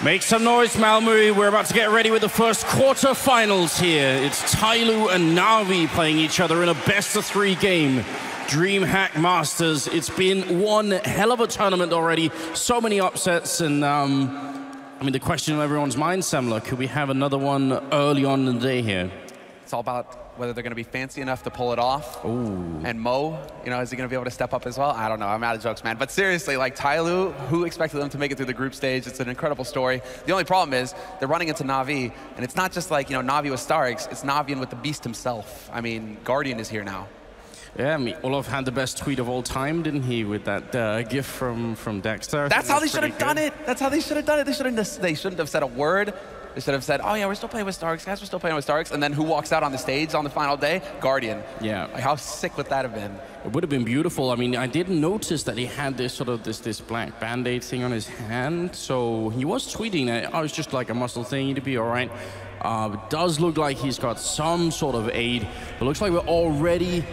Make some noise, Mальмё. We're about to get ready with the first quarterfinals here. It's Tyloo and Na'Vi playing each other in a best-of-3 game. DreamHack Masters. It's been one hell of a tournament already. So many upsets, and I mean, the question on everyone's mind, Semler, could we have another one early on in the day here? It's all about whether they're going to be fancy enough to pull it off. Ooh. And Mo, you know, is he going to be able to step up as well? I don't know. I'm out of jokes, man. But seriously, like Tyloo, who expected them to make it through the group stage? It's an incredible story. The only problem is they're running into Na'Vi, and it's not just like, you know, Na'Vi with Starix. It's Na'Vi with the beast himself. I mean, Guardian is here now. Yeah, I mean, Olaf had the best tweet of all time, didn't he, with that gift from Dexter? That's how they should have done it. That's how they should have done it. They shouldn't have said a word. They should have said, oh yeah, we're still playing with Starix, guys, we're still playing with Starix. And then who walks out on the stage on the final day? Guardian. Yeah. Like, how sick would that have been? It would have been beautiful. I mean, I didn't notice that he had this sort of this black band-aid thing on his hand. So he was tweeting that, oh, it's just like a muscle thing, you'd be all right. It does look like he's got some sort of aid. It looks like we're already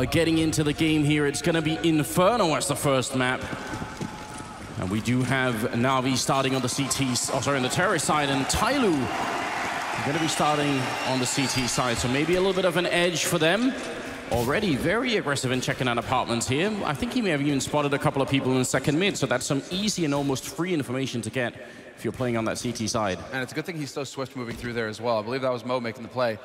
getting into the game here. It's going to be Inferno as the first map. And we do have Na'Vi starting on the on the terrorist side, and Tyloo going to be starting on the CT side. So maybe a little bit of an edge for them. Already very aggressive in checking out apartments here. I think he may have even spotted a couple of people in the second mid, so that's some easy and almost free information to get if you're playing on that CT side. And it's a good thing he's so swift moving through there as well. I believe that was Mo making the play.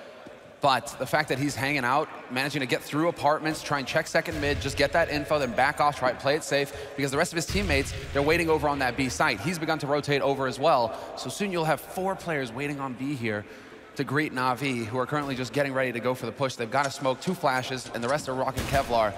But the fact that he's hanging out, managing to get through apartments, try and check second mid, just get that info, then back off, try to play it safe, because the rest of his teammates, they're waiting over on that B site. He's begun to rotate over as well. So soon you'll have 4 players waiting on B here to greet Na'Vi, who are currently just getting ready to go for the push. They've got to smoke 2 flashes, and the rest are rocking Kevlar.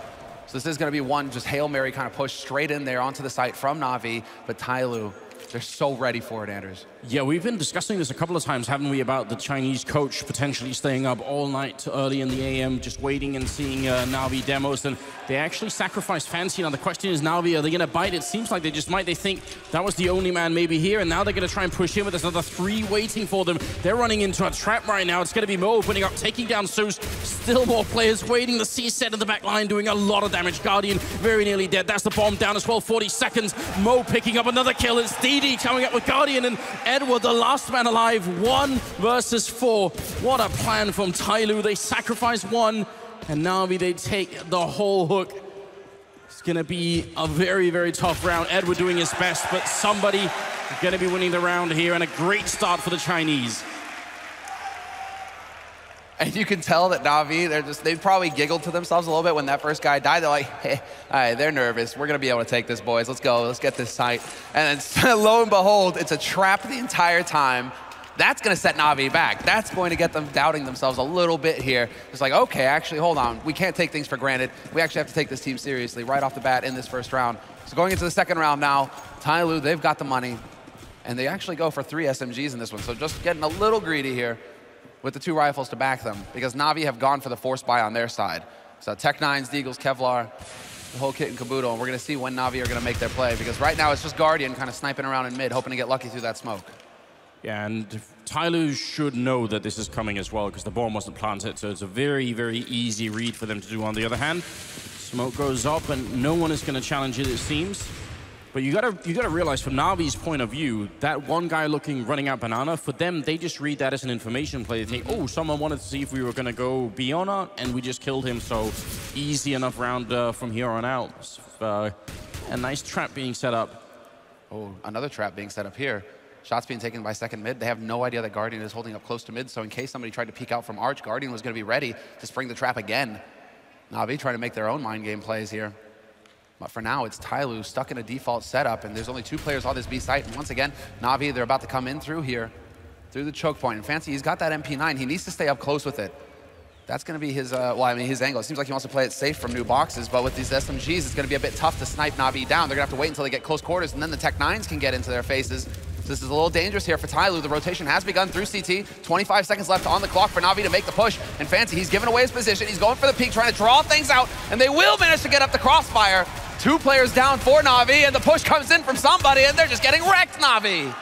So this is going to be one just Hail Mary kind of push straight in there onto the site from Na'Vi, but Tyloo, they're so ready for it, Anders. Yeah, we've been discussing this a couple of times, haven't we, about the Chinese coach potentially staying up all night early in the AM, just waiting and seeing Na'Vi demos. And they actually sacrificed Fancy. Now the question is, Na'Vi, are they going to bite? It seems like they just might. They think that was the only man maybe here, and now they're going to try and push in, but there's another 3 waiting for them. They're running into a trap right now. It's going to be Mo opening up, taking down Zeus. Still more players waiting. The C set in the back line doing a lot of damage. Guardian very nearly dead. That's the bomb down as well. 40 seconds. Mo picking up another kill. It's DD coming up with Guardian, and Edward, the last man alive. 1 versus 4. What a plan from Tyloo. They sacrifice 1, and Na'Vi, they take the whole hook. It's going to be a very, very tough round. Edward doing his best, but somebody is going to be winning the round here, and a great start for the Chinese. And you can tell that Na'Vi, they probably giggled to themselves a little bit when that first guy died. They're like, hey, all right, they're nervous. We're going to be able to take this, boys. Let's go. Let's get this site. And then lo and behold, it's a trap the entire time. That's going to set Na'Vi back. That's going to get them doubting themselves a little bit here. It's like, okay, actually, hold on. We can't take things for granted. We actually have to take this team seriously right off the bat in this first round. So going into the second round now, Tyloo, they've got the money. And they actually go for 3 SMGs in this one. So just getting a little greedy here with the 2 rifles to back them, because Na'Vi have gone for the force buy on their side. So Tech-9s, Deagles, Kevlar, the whole kit and caboodle, and we're going to see when Na'Vi are going to make their play, because right now it's just Guardian kind of sniping around in mid, hoping to get lucky through that smoke. Yeah, and Tyloo should know that this is coming as well, because the bomb wasn't planted, so it's a very, very easy read for them to do. On the other hand, smoke goes up, and no one is going to challenge it, it seems. But you gotta realize, from Na'Vi's point of view, that one guy running out banana, for them, they just read that as an information play. They think, oh, someone wanted to see if we were gonna go B or not, and we just killed him. So easy enough round from here on out. A nice trap being set up. Oh, another trap being set up here. Shots being taken by second mid. They have no idea that Guardian is holding up close to mid, so in case somebody tried to peek out from Arch, Guardian was gonna be ready to spring the trap again. Na'Vi trying to make their own mind game plays here. But for now, it's Tyloo stuck in a default setup, and there's only 2 players on this B site. And once again, Na'Vi, they're about to come in through here, through the choke point. And Fancy, he's got that MP9. He needs to stay up close with it. That's going to be his, his angle. It seems like he wants to play it safe from new boxes, but with these SMGs, it's going to be a bit tough to snipe Na'Vi down. They're going to have to wait until they get close quarters, and then the Tech-9s can get into their faces. So this is a little dangerous here for Tyloo. The rotation has begun through CT. 25 seconds left on the clock for Na'Vi to make the push. And Fancy, he's giving away his position. He's going for the peak, trying to draw things out, and they will manage to get up the crossfire. 2 players down for Na'Vi, and the push comes in from somebody, and they're just getting wrecked, Na'Vi.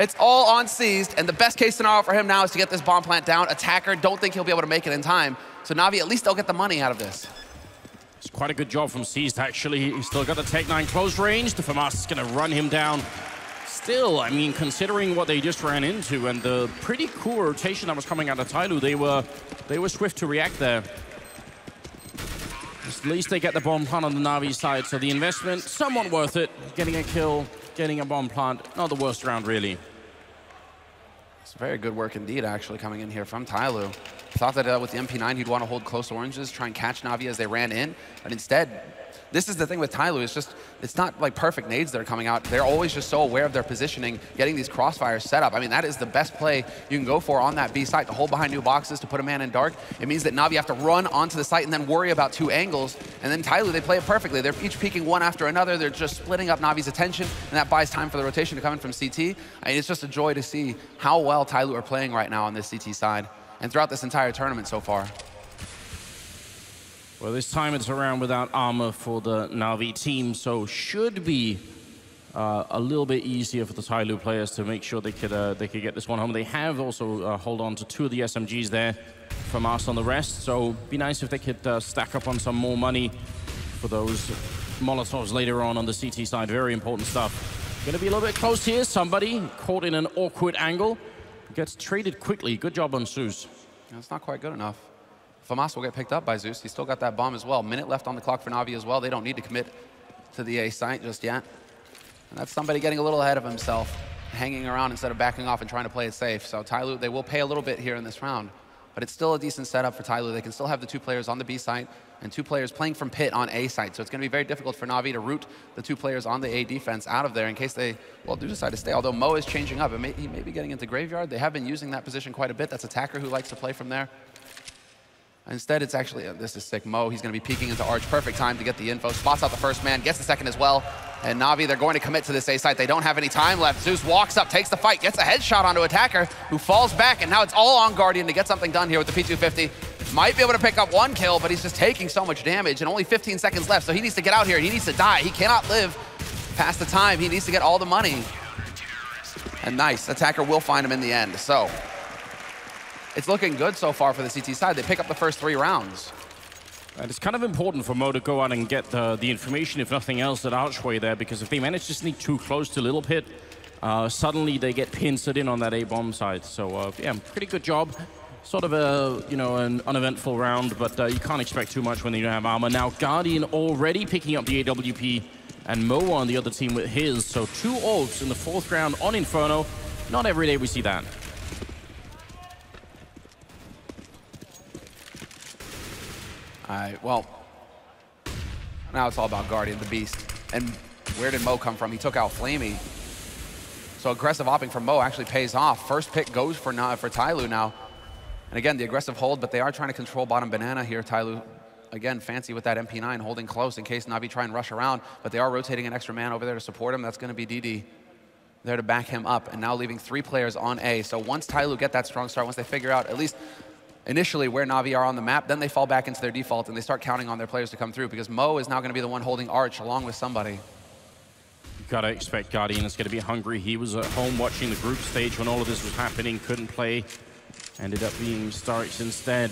It's all on Seized, and the best case scenario for him now is to get this bomb plant down. Attacker, don't think he'll be able to make it in time. So Na'Vi, at least they'll get the money out of this. It's quite a good job from Seized, actually. He's still got the Tech-9 close range. The FAMAS is going to run him down. Still, I mean, considering what they just ran into and the pretty cool rotation that was coming out of Tyloo, they were swift to react there. At least they get the bomb plant on the Na'Vi side, so the investment, somewhat worth it. Getting a kill, getting a bomb plant, not the worst round, really. It's very good work indeed, actually, coming in here from Tyloo. Thought that with the MP9, he'd want to hold close oranges, try and catch Na'Vi as they ran in, but instead, this is the thing with Tyloo, it's not like perfect nades that are coming out. They're always just so aware of their positioning, getting these crossfires set up. I mean, that is the best play you can go for on that B site, to hold behind new boxes, to put a man in dark. It means that Na'Vi have to run onto the site and then worry about two angles. And then Tyloo, they play it perfectly. They're each peeking one after another. They're just splitting up Na'Vi's attention, and that buys time for the rotation to come in from CT. I mean, it's just a joy to see how well Tyloo are playing right now on this CT side, and throughout this entire tournament so far. Well, this time it's around without armor for the Na'Vi team, so should be a little bit easier for the Tyloo players to make sure they could get this one home. They have also hold on to 2 of the SMGs there from us on the rest, so be nice if they could stack up on some more money for those Molotovs later on the CT side. Very important stuff. Gonna be a little bit close here. Somebody caught in an awkward angle. Gets traded quickly. Good job on Zeus. That's not quite good enough. Famas will get picked up by Zeus. He's still got that bomb as well. Minute left on the clock for Na'Vi as well. They don't need to commit to the A site just yet. And that's somebody getting a little ahead of himself, hanging around instead of backing off and trying to play it safe. So Tyloo, they will pay a little bit here in this round, but it's still a decent setup for Tyloo. They can still have the 2 players on the B site and 2 players playing from pit on A site. So it's going to be very difficult for Na'Vi to root the 2 players on the A defense out of there in case they, well, do decide to stay. Although Mo is changing up. He may be getting into graveyard. They have been using that position quite a bit. That's Attacker who likes to play from there. Instead, it's actually, this is sick. Mo, he's going to be peeking into Arch. Perfect time to get the info. Spots out the first man, gets the second as well. And Na'Vi, they're going to commit to this A site. They don't have any time left. Zeus walks up, takes the fight, gets a headshot onto Attacker, who falls back, and now it's all on Guardian to get something done here with the P250. Might be able to pick up 1 kill, but he's just taking so much damage, and only 15 seconds left, so he needs to get out here. He needs to die. He cannot live past the time. He needs to get all the money. And nice, Attacker will find him in the end. So it's looking good so far for the CT side. They pick up the first 3 rounds. And it's kind of important for Mo to go out and get the information, if nothing else, at Archway there, because if they manage to sneak too close to Little Pit, suddenly they get pincered in on that A-bomb side. So yeah, pretty good job. Sort of a, an uneventful round, but you can't expect too much when you don't have armor. Now Guardian already picking up the AWP, and Mo on the other team with his. So 2 ults in the 4th round on Inferno. Not every day we see that. All right, well, now it's all about Guardian, the beast. And where did Mo come from? He took out Flamey. So aggressive opping from Mo actually pays off. First pick goes for Tyloo now. And again, the aggressive hold, but they are trying to control bottom banana here. Tyloo, again, fancy with that MP9, holding close in case Na'Vi try and rush around, but they are rotating an extra man over there to support him. That's going to be DD there to back him up, and now leaving 3 players on A. So once Tyloo get that strong start, once they figure out at least initially where Na'Vi are on the map, then they fall back into their default and they start counting on their players to come through, because Mo is now going to be the one holding Arch along with somebody. Gotta expect Guardian is going to be hungry. He was at home watching the group stage when all of this was happening, couldn't play. Ended up being Starks instead.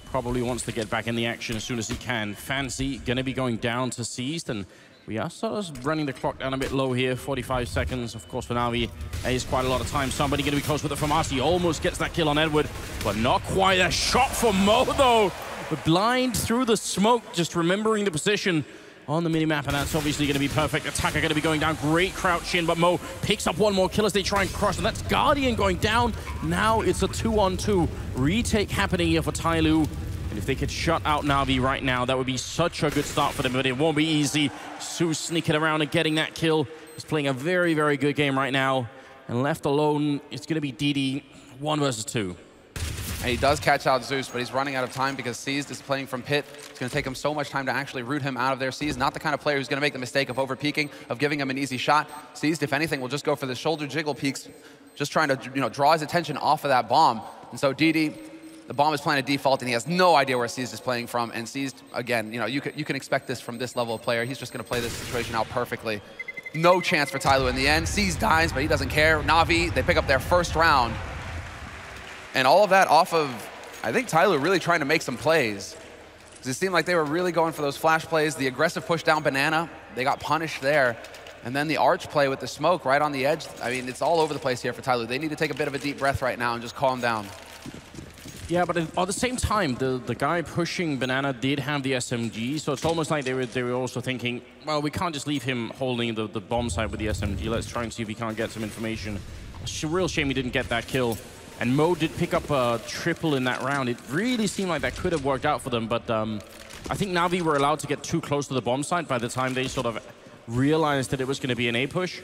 Probably wants to get back in the action as soon as he can. Fancy going to be going down to Seized, and we are sort of running the clock down a bit low here. 45 seconds, of course, for Na'Vi. That is quite a lot of time. Somebody going to be close with it from us. He almost gets that kill on Edward, but not quite. A shot for Mo, though. The blind through the smoke, just remembering the position on the minimap, and that's obviously going to be perfect. Attacker going to be going down. Great crouch in, but Mo picks up 1 more kill as they try and crush, and that's Guardian going down. Now it's a 2-on-2 retake happening here for Tyloo. And if they could shut out Na'Vi right now, that would be such a good start for them, but it won't be easy. Zeus sneaking around and getting that kill. He's playing a very, very good game right now. And left alone, it's going to be DD 1 versus 2. And he does catch out Zeus, but he's running out of time because Seized is playing from pit. It's going to take him so much time to actually root him out of there. Seized, not the kind of player who's going to make the mistake of over-peeking, of giving him an easy shot. Seized, if anything, will just go for the shoulder jiggle peeks, just trying to draw his attention off of that bomb. And so DD, the bomb is planted default, and he has no idea where Seized is playing from. And Seized, again, you can expect this from this level of player. He's just going to play this situation out perfectly. No chance for Tyloo in the end. Seized dies, but he doesn't care. Na'Vi, they pick up their first round. And all of that off of, I think, Tyloo really trying to make some plays. It seemed like they were really going for those flash plays. The aggressive push down banana, they got punished there. And then the arch play with the smoke right on the edge. I mean, it's all over the place here for Tyloo. They need to take a bit of a deep breath right now and just calm down. Yeah, but at the same time, the guy pushing Banana did have the SMG, so it's almost like they were also thinking, well, we can't just leave him holding the bomb site with the SMG. Let's try and see if we can't get some information. It's a real shame he didn't get that kill. And Mo did pick up a triple in that round. It really seemed like that could have worked out for them, but I think Na'Vi were allowed to get too close to the bomb site by the time they sort of realized that it was going to be an A push.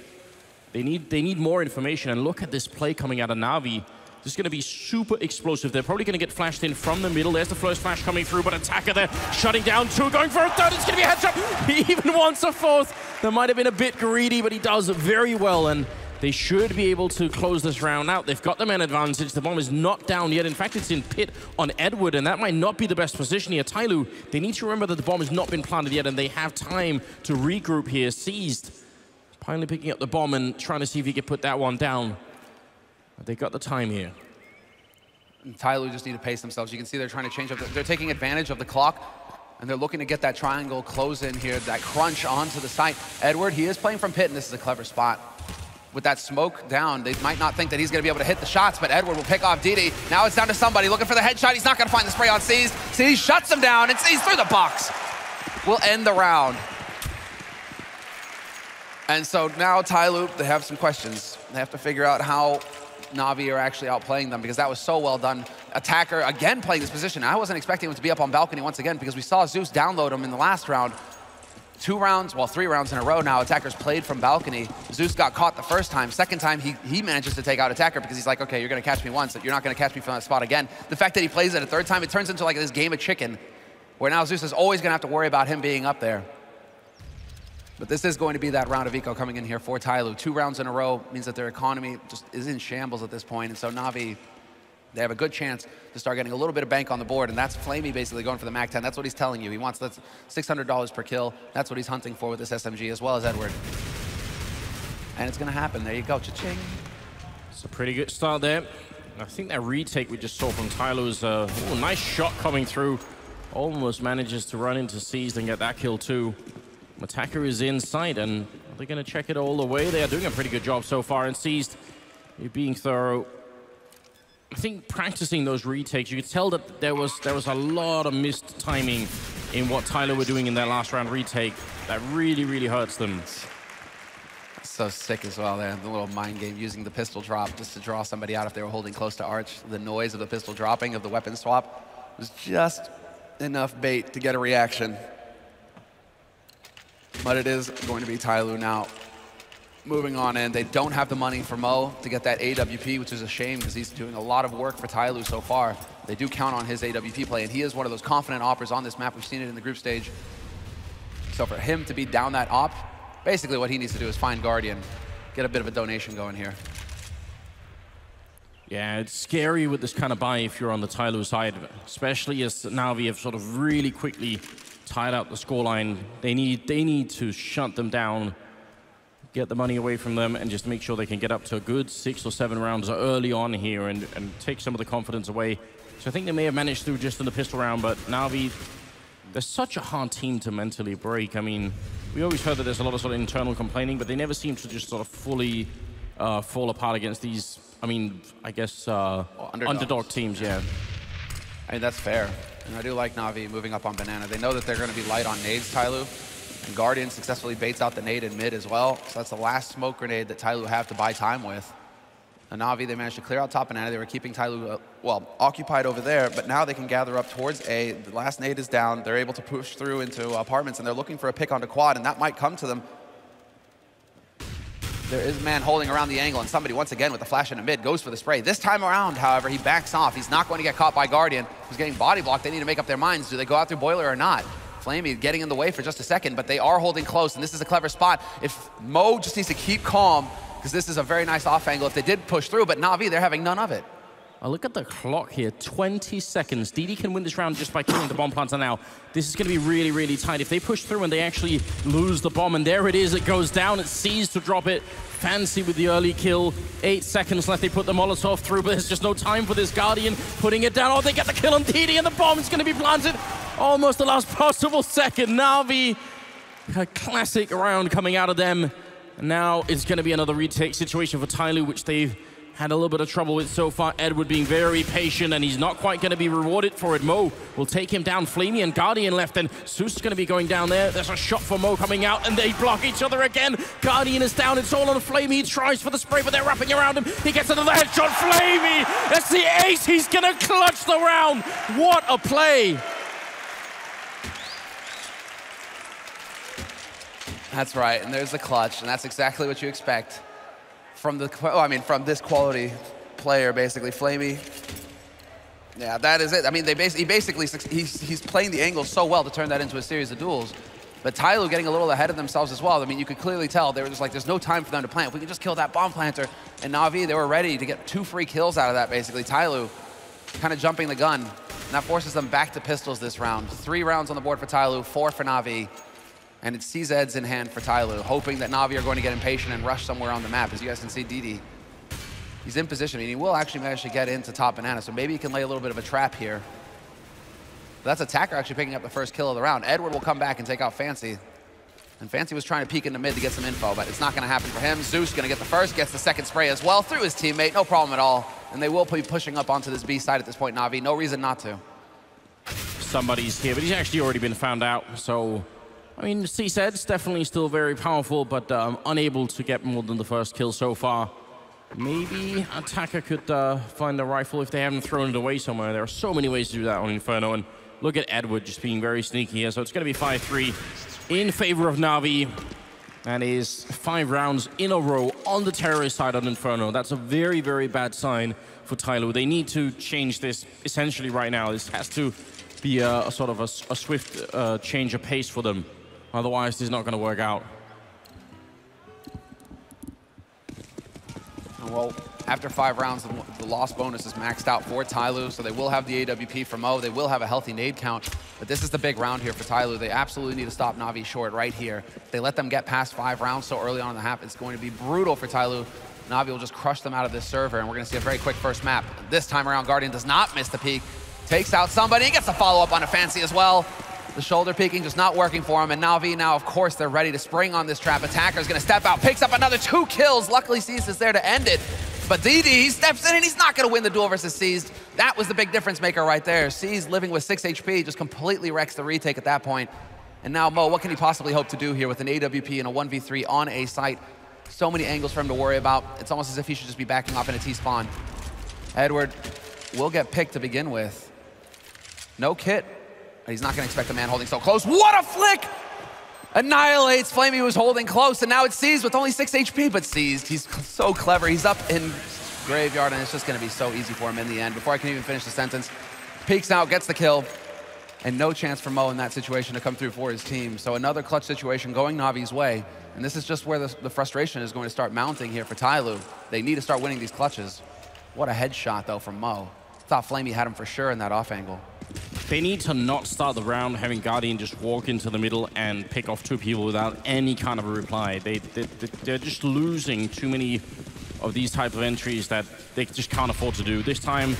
They need more information, and look at this play coming out of Na'Vi. This is going to be super explosive. They're probably going to get flashed in from the middle. There's the first flash coming through, but Attacker there shutting down two, going for a third. It's going to be a headshot. He even wants a fourth. That might have been a bit greedy, but he does very well, and they should be able to close this round out. They've got the man advantage. The bomb is not down yet. In fact, it's in pit on Edward, and that might not be the best position here. Tyloo, they need to remember that the bomb has not been planted yet, and they have time to regroup here. Seized, finally picking up the bomb and trying to see if he can put that one down. But they got the time here. And Tyloo just need to pace themselves. You can see they're trying to change up. They're taking advantage of the clock, and they're looking to get that triangle close in here, that crunch onto the site. Edward, he is playing from pit, and this is a clever spot. With that smoke down, they might not think that he's going to be able to hit the shots, but Edward will pick off DD. Now it's down to somebody looking for the headshot. He's not going to find the spray on Seized. Seized shuts him down, and Seized through the box will end the round. And so now Tyloo, they have some questions. They have to figure out how Na'Vi are actually outplaying them, because that was so well done. Attacker again playing this position. I wasn't expecting him to be up on balcony once again, because we saw Zeus download him in the last round. 2 rounds, well, 3 rounds in a row now, Attacker's played from balcony. Zeus got caught the first time. Second time, he manages to take out Attacker, because he's like, okay, you're going to catch me once, you're not going to catch me from that spot again. The fact that he plays it a third time, it turns into like this game of chicken, where now Zeus is always going to have to worry about him being up there. But this is going to be that round of eco coming in here for Tyloo. 2 rounds in a row means that their economy just is in shambles at this point, and so Na'Vi, they have a good chance to start getting a little bit of bank on the board, and that's Flamey basically going for the MAC-10. That's what he's telling you. He wants that $600 per kill. That's what he's hunting for with this SMG, as well as Edward. And it's going to happen. There you go. Cha-ching. It's a pretty good start there. I think that retake we just saw from Tyloo's nice shot coming through. Almost manages to run into Seized and get that kill too. Attacker is inside, and are they going to check it all the way? They are doing a pretty good job so far, and Seized, being thorough. I think practicing those retakes, you could tell that there was a lot of missed timing in what Tyloo were doing in their last round retake. That really, really hurts them. So sick as well there, the little mind game, using the pistol drop just to draw somebody out if they were holding close to Arch. The noise of the pistol dropping, of the weapon swap, was just enough bait to get a reaction. But it is going to be Tyloo now. Moving on in, they don't have the money for Mo to get that AWP, which is a shame, because he's doing a lot of work for Tyloo so far. They do count on his AWP play, and he is one of those confident oppers on this map. We've seen it in the group stage. So for him to be down that op, basically what he needs to do is find Guardian, get a bit of a donation going here. Yeah, it's scary with this kind of buy if you're on the Tyloo side, especially as Na'Vi have sort of really quickly tied out the scoreline. They need to shut them down, get the money away from them, and just make sure they can get up to a good 6 or 7 rounds early on here and take some of the confidence away. So I think they may have managed through just in the pistol round, but Na'Vi, they're such a hard team to mentally break. I mean, we always heard that there's a lot of sort of internal complaining, but they never seem to just sort of fully fall apart against these, I mean, I guess underdog teams, yeah. I mean, that's fair. And I do like Na'Vi moving up on Banana. They know that they're going to be light on nades, Tyloo. And Guardian successfully baits out the nade in mid as well. So that's the last smoke grenade that Tyloo have to buy time with. And Na'Vi, they managed to clear out top Banana. They were keeping Tyloo, well, occupied over there, but now they can gather up towards A. The last nade is down. They're able to push through into apartments, and they're looking for a pick onto quad, and that might come to them. There is a man holding around the angle, and somebody, once again, with a flash in the mid, goes for the spray. This time around, however, he backs off. He's not going to get caught by Guardian, who's getting body blocked. They need to make up their minds. Do they go out through Boiler or not? Flamey getting in the way for just a second, but they are holding close, and this is a clever spot. If Mo just needs to keep calm, because this is a very nice off angle if they did push through, but Na'Vi, they're having none of it. Look at the clock here, 20 seconds. DD can win this round just by killing the bomb planter now. This is going to be really, really tight. If they push through and they actually lose the bomb, and there it is, it goes down, it sees to drop it. Fancy with the early kill. 8 seconds left, they put the Molotov through, but there's just no time for this Guardian putting it down. Oh, they get the kill on DD, and the bomb is going to be planted. Almost the last possible second. Na'Vi, a classic round coming out of them. And now it's going to be another retake situation for Tyloo, which they've had a little bit of trouble with so far. Edward being very patient, and he's not quite going to be rewarded for it. Mo will take him down. Flamey and Guardian left, and Zeus is going to be going down there. There's a shot for Mo coming out, and they block each other again. Guardian is down. It's all on Flamey. He tries for the spray, but they're wrapping around him. He gets another headshot. Flamey! That's the ace. He's going to clutch the round. What a play. That's right, and there's the clutch, and that's exactly what you expect from from this quality player, basically. Flamey, yeah, that is it. I mean, he's playing the angle so well to turn that into a series of duels. But Tyloo getting a little ahead of themselves as well. I mean, you could clearly tell they were just like, there's no time for them to plant. If we can just kill that bomb planter. And Na'Vi, they were ready to get 2 free kills out of that, basically. Tyloo kind of jumping the gun. And that forces them back to pistols this round. 3 rounds on the board for Tyloo, 4 for Na'Vi. And it's CZ's in hand for Tyloo, hoping that Na'Vi are going to get impatient and rush somewhere on the map. As you guys can see, DD, he's in position, and he will actually manage to get into top banana, so maybe he can lay a little bit of a trap here. But that's Attacker actually picking up the first kill of the round. Edward will come back and take out Fancy. And Fancy was trying to peek into mid to get some info, but it's not going to happen for him. Zeus going to get the first, gets the second spray as well through his teammate, no problem at all. And they will be pushing up onto this B side at this point, Na'Vi. No reason not to. Somebody's here, but he's actually already been found out, so... I mean, CZ's definitely still very powerful, but unable to get more than the first kill so far. Maybe Attacker could find the rifle if they haven't thrown it away somewhere. There are so many ways to do that on Inferno, and look at Edward just being very sneaky here. So it's going to be 5-3 in favor of Na'Vi. That is 5 rounds in a row on the terrorist side on Inferno. That's a very, very bad sign for Tyloo. They need to change this essentially right now. This has to be a sort of a swift change of pace for them. Otherwise, this is not going to work out. Well, after 5 rounds, the loss bonus is maxed out for Tyloo, so they will have the AWP for Mo. They will have a healthy nade count, but this is the big round here for Tyloo. They absolutely need to stop Na'Vi short right here. If they let them get past 5 rounds so early on in the half, it's going to be brutal for Tyloo. Na'Vi will just crush them out of this server, and we're going to see a very quick first map. This time around, Guardian does not miss the peek. Takes out somebody, he gets a follow-up on a Fancy as well. The shoulder peeking just not working for him, and Na'Vi now, of course, they're ready to spring on this trap. Attacker's gonna step out, picks up another 2 kills. Luckily, Seized is there to end it. But DD, he steps in and he's not gonna win the duel versus Seized. That was the big difference maker right there. Seized living with 6 HP, just completely wrecks the retake at that point. And now Mo, what can he possibly hope to do here with an AWP and a 1v3 on A site? So many angles for him to worry about. It's almost as if he should just be backing off in a T-spawn. Edward will get picked to begin with. No kit. He's not going to expect the man holding so close. What a flick! Annihilates. Flamey was holding close, and now it's Seized with only 6 HP, but Seized, he's so clever. He's up in graveyard, and it's just going to be so easy for him in the end. Before I can even finish the sentence, peeks out, gets the kill, and no chance for Mo in that situation to come through for his team. So another clutch situation going Na'Vi's way, and this is just where the frustration is going to start mounting here for Tyloo. They need to start winning these clutches. What a headshot, though, from Mo. Thought Flamey had him for sure in that off angle. They need to not start the round having Guardian just walk into the middle and pick off 2 people without any kind of a reply. They're just losing too many of these type of entries that they just can't afford to do. This time,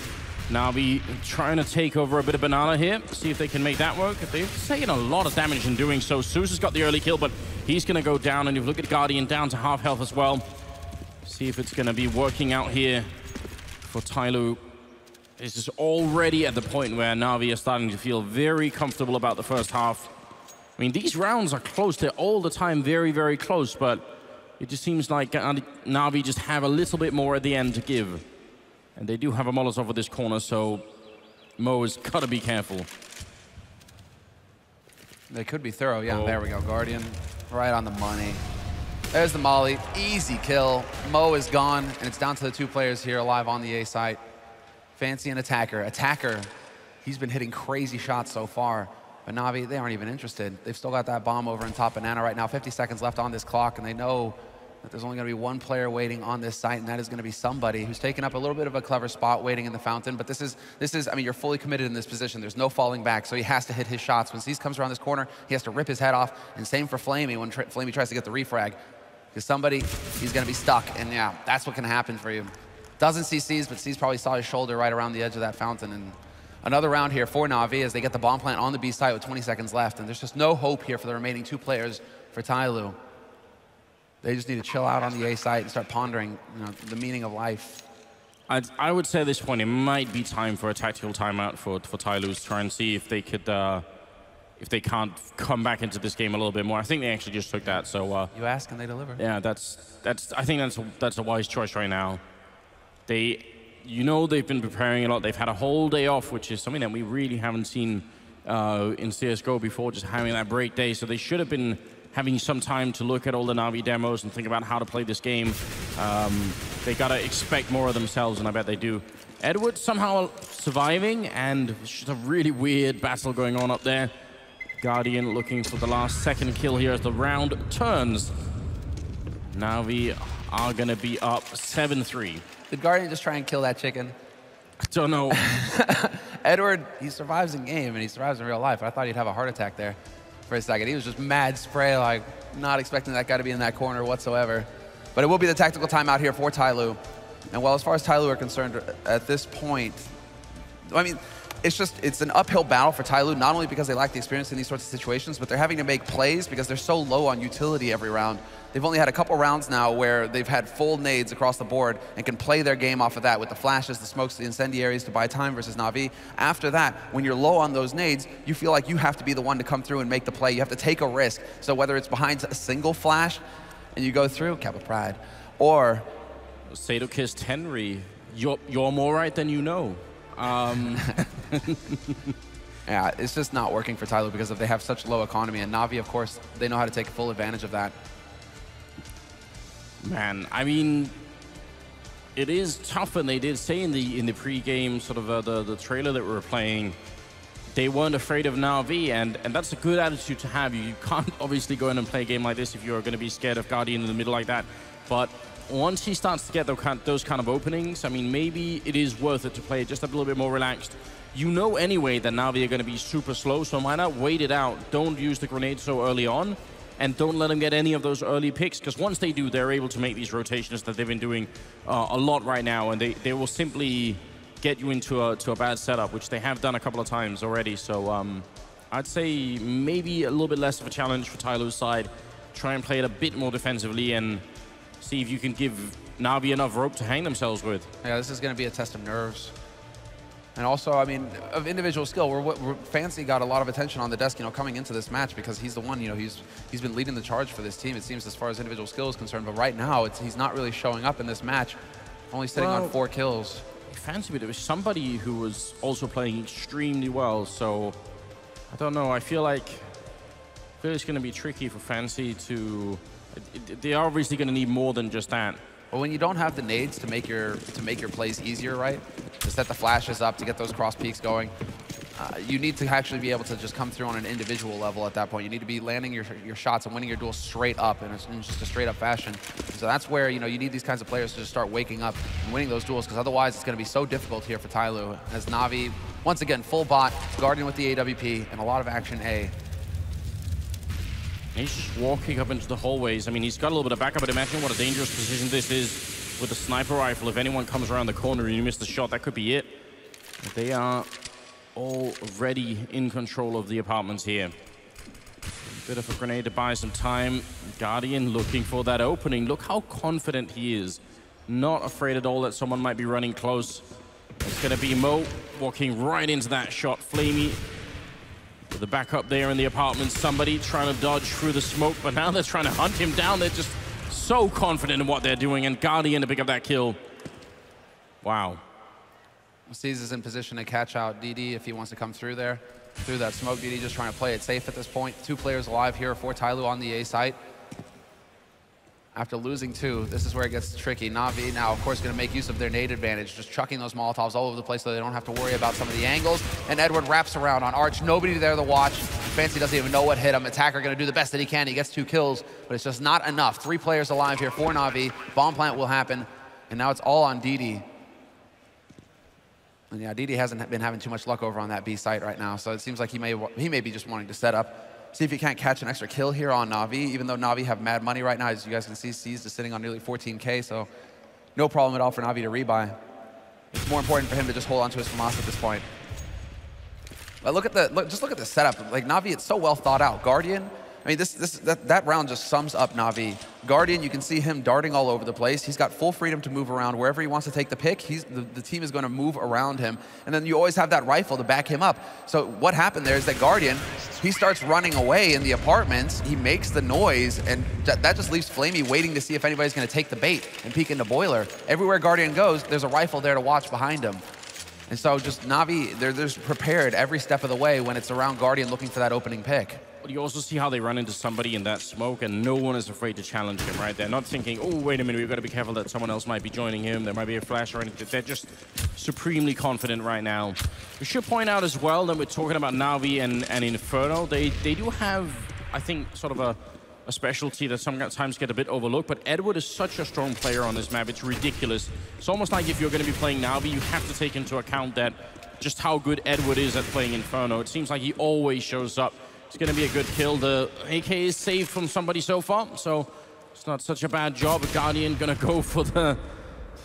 Na'Vi trying to take over a bit of banana here, see if they can make that work. They've taken a lot of damage in doing so. Zeus has got the early kill, but he's going to go down, and if you look at Guardian down to half health as well. See if it's going to be working out here for Tyloo. This is already at the point where Na'Vi are starting to feel very comfortable about the first half. I mean, these rounds are close. They're all the time very, very close, but it just seems like Na'Vi just have a little bit more at the end to give. And they do have a Molotov over this corner, so Mo has got to be careful. They could be thorough. Yeah, there we go. Guardian right on the money. There's the molly. Easy kill. Mo is gone, and it's down to the 2 players here alive on the A site. Fancy and Attacker. Attacker, he's been hitting crazy shots so far. But Na'Vi, they aren't even interested. They've still got that bomb over in top banana right now. 50 seconds left on this clock, and they know that there's only going to be 1 player waiting on this site, and that is going to be somebody who's taken up a little bit of a clever spot waiting in the fountain. But this is, I mean, you're fully committed in this position. There's no falling back, so he has to hit his shots. When Seized comes around this corner, he has to rip his head off, and same for Flamey when Flamey tries to get the refrag. Because somebody, he's going to be stuck, and yeah, that's what can happen for you. Doesn't see Seized, but Seized probably saw his shoulder right around the edge of that fountain. And another round here for Na'Vi as they get the bomb plant on the B site with 20 seconds left. And there's just no hope here for the remaining 2 players for Tyloo. They just need to chill out on the A site and start pondering, the meaning of life. I would say at this point it might be time for a tactical timeout for Tyloo to try and see if they could, if they can't come back into this game a little bit more. I think they actually just took that. So you ask and they deliver. Yeah, I think that's a wise choice right now. They've been preparing a lot. They've had a whole day off, which is something that we really haven't seen in CS:GO before, just having that break day. So they should have been having some time to look at all the Na'Vi demos and think about how to play this game. They gotta expect more of themselves, and I bet they do. Edward somehow surviving, and it's just a really weird battle going on up there. Guardian looking for the last second kill here as the round turns. Na'Vi are gonna be up 7-3. Did Guardian just try and kill that chicken? I don't know. Edward, he survives in game and he survives in real life. I thought he'd have a heart attack there for a second. He was just mad spray, like not expecting that guy to be in that corner whatsoever. But it will be the tactical timeout here for Tyloo. And well, as far as Tyloo are concerned, at this point, I mean, it's an uphill battle for Tyloo, not only because they lack the experience in these sorts of situations, but they're having to make plays because they're so low on utility every round. They've only had a couple rounds now where they've had full nades across the board and can play their game off of that with the flashes, the smokes, the incendiaries to buy time versus Na'Vi. After that, when you're low on those nades, you feel like you have to be the one to come through and make the play. You have to take a risk. So whether it's behind a single flash and you go through, Kappa Pride, or... Sadokist Henry, you're more right than you know. Yeah, it's just not working for Tyloo because they have such low economy. And Na'Vi, of course, they know how to take full advantage of that. Man, I mean, it is tough, and they did say in the pre-game sort of the trailer that we were playing, they weren't afraid of Na'Vi, and that's a good attitude to have. You can't obviously go in and play a game like this if you're going to be scared of Guardian in the middle like that. But once he starts to get those kind of openings, I mean, maybe it is worth it to play just a little bit more relaxed. You know anyway that Na'Vi are going to be super slow, so why not wait it out? Don't use the grenade so early on, and don't let them get any of those early picks, because once they do, they're able to make these rotations that they've been doing a lot right now, and they will simply get you into a bad setup, which they have done a couple of times already. So I'd say maybe a little bit less of a challenge for Tyloo's side. Try and play it a bit more defensively and see if you can give Na'Vi enough rope to hang themselves with. Yeah, this is going to be a test of nerves. And also, I mean, of individual skill, Fancy got a lot of attention on the desk, coming into this match because he's the one, he's been leading the charge for this team, it seems, as far as individual skill is concerned. But right now, he's not really showing up in this match, only sitting on 4 kills. Fancy, but it was somebody who was also playing extremely well, so I don't know. I feel like it's going to be tricky for Fancy to... They are obviously going to need more than just that. Well, when you don't have the nades to make your plays easier, right? To set the flashes up, to get those cross peaks going, you need to actually be able to just come through on an individual level at that point. You need to be landing your shots and winning your duels straight up in just a straight up fashion. So that's where you need these kinds of players to just start waking up and winning those duels, because otherwise it's going to be so difficult here for Tyloo. As Na'Vi, once again, full bot, Guardian with the AWP, and a lot of action A. He's just walking up into the hallways. I mean, he's got a little bit of backup, but imagine what a dangerous position this is with a sniper rifle. If anyone comes around the corner and you miss the shot, that could be it. They are already in control of the apartments here. Bit of a grenade to buy some time. Guardian looking for that opening. Look how confident he is. Not afraid at all that someone might be running close. It's going to be Mo walking right into that shot. Flamey. The backup there in the apartment, somebody trying to dodge through the smoke, but now they're trying to hunt him down. They're just so confident in what they're doing, and Guardian to pick up that kill. Wow. Sees is in position to catch out DD if he wants to come through there. Through that smoke, DD just trying to play it safe at this point. 2 players alive here for Tyloo on the A site. After losing 2, this is where it gets tricky. Na'Vi now, of course, going to make use of their nade advantage, just chucking those Molotovs all over the place so they don't have to worry about some of the angles. And Edward wraps around on Arch. Nobody there to watch. Fancy doesn't even know what hit him. Attacker going to do the best that he can. He gets 2 kills, but it's just not enough. 3 players alive here for Na'Vi. Bomb plant will happen, and now it's all on DD. And yeah, DD hasn't been having too much luck over on that B site right now, so it seems like he may be just wanting to set up. See if he can't catch an extra kill here on Na'Vi, even though Na'Vi have mad money right now. As you guys can see, C's is sitting on nearly 14K, so no problem at all for Na'Vi to rebuy. It's more important for him to just hold on to his FAMAS at this point. But just look at the setup. Like Na'Vi, it's so well thought out. Guardian, I mean, that round just sums up Na'Vi. Guardian, you can see him darting all over the place. He's got full freedom to move around wherever he wants to take the pick. The team is going to move around him. And then you always have that rifle to back him up. So what happened there is that Guardian, he starts running away in the apartments. He makes the noise, and that just leaves Flamey waiting to see if anybody's going to take the bait and peek into Boiler. Everywhere Guardian goes, there's a rifle there to watch behind him. And so just Na'Vi, they're prepared every step of the way when it's around Guardian looking for that opening pick. But you also see how they run into somebody in that smoke, and no one is afraid to challenge him, right? They're not thinking, oh, wait a minute, we've got to be careful that someone else might be joining him. There might be a flash or anything. They're just supremely confident right now. We should point out as well that we're talking about Na'Vi and Inferno. They do have, I think, sort of a specialty that sometimes get a bit overlooked, but Edward is such a strong player on this map. It's ridiculous. It's almost like if you're going to be playing Na'Vi, you have to take into account that just how good Edward is at playing Inferno. It seems like he always shows up. It's going to be a good kill. The AK is saved from somebody so far, so it's not such a bad job. Guardian going to go for the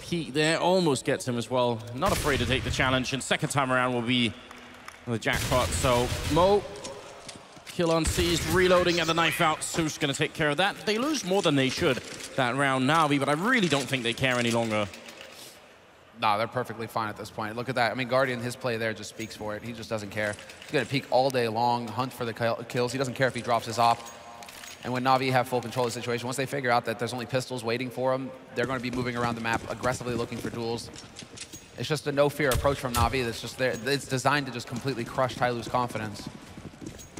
peek there. Almost gets him as well. Not afraid to take the challenge, and second time around will be the jackpot. So Mo, kill unseized, reloading and the knife out. Zeus going to take care of that. They lose more than they should that round, Na'Vi, but I really don't think they care any longer. No, they're perfectly fine at this point. Look at that. I mean, Guardian, his play there just speaks for it. He just doesn't care. He's going to peek all day long, hunt for the kills. He doesn't care if he drops his op. And when Na'Vi have full control of the situation, once they figure out that there's only pistols waiting for them, they're going to be moving around the map, aggressively looking for duels. It's just a no-fear approach from Na'Vi that's just there. It's designed to just completely crush Tyloo's confidence.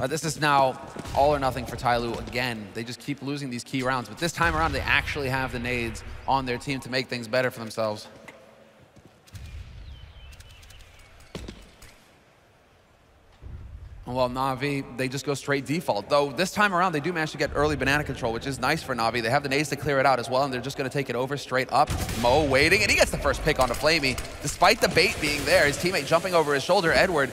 This is now all or nothing for Tyloo again. They just keep losing these key rounds. But this time around, they actually have the nades on their team to make things better for themselves. Well, Na'Vi, they just go straight default. Though this time around, they do manage to get early banana control, which is nice for Na'Vi. They have the nades to clear it out as well, and they're just going to take it over straight up. Mo waiting, and he gets the first pick onto Flamey. Despite the bait being there, his teammate jumping over his shoulder, Edward,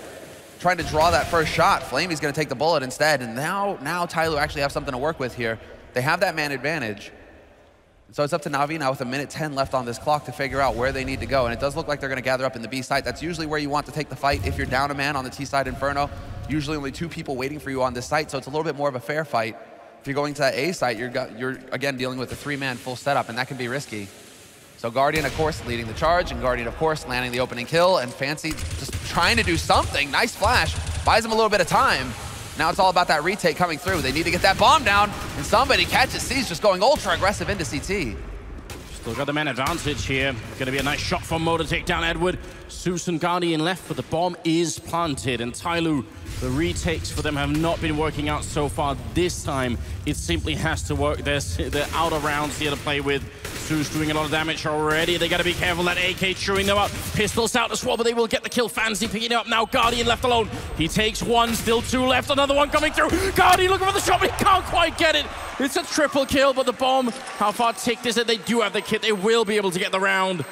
trying to draw that first shot. Flamey's going to take the bullet instead, and now Tyloo actually have something to work with here. They have that man advantage. So it's up to Na'Vi now with 1:10 left on this clock to figure out where they need to go. And it does look like they're going to gather up in the B site. That's usually where you want to take the fight if you're down a man on the T side Inferno. Usually only 2 people waiting for you on this site, so it's a little bit more of a fair fight. If you're going to that A site, you're again dealing with a 3-man full setup, and that can be risky. So Guardian, of course, leading the charge, and Guardian, of course, landing the opening kill, and Fancy just trying to do something. Nice flash, buys him a little bit of time. Now it's all about that retake coming through. They need to get that bomb down, and somebody catches C's just going ultra aggressive into CT. Still got the man advantage here. Going to be a nice shot from Mo to take down Edward. Zeus and Guardian left, but the bomb is planted. And Tyloo, the retakes for them have not been working out so far. This time, it simply has to work. There's the outer rounds here to play with. Zeus doing a lot of damage already. They got to be careful. That AK chewing them up. Pistols out as well, but they will get the kill. Fancy picking it up now. Guardian left alone. He takes one, still 2 left. Another one coming through. Guardian looking for the shot, but he can't quite get it. It's a triple kill, but the bomb, how far ticked is it? They do have the kit. They will be able to get the round.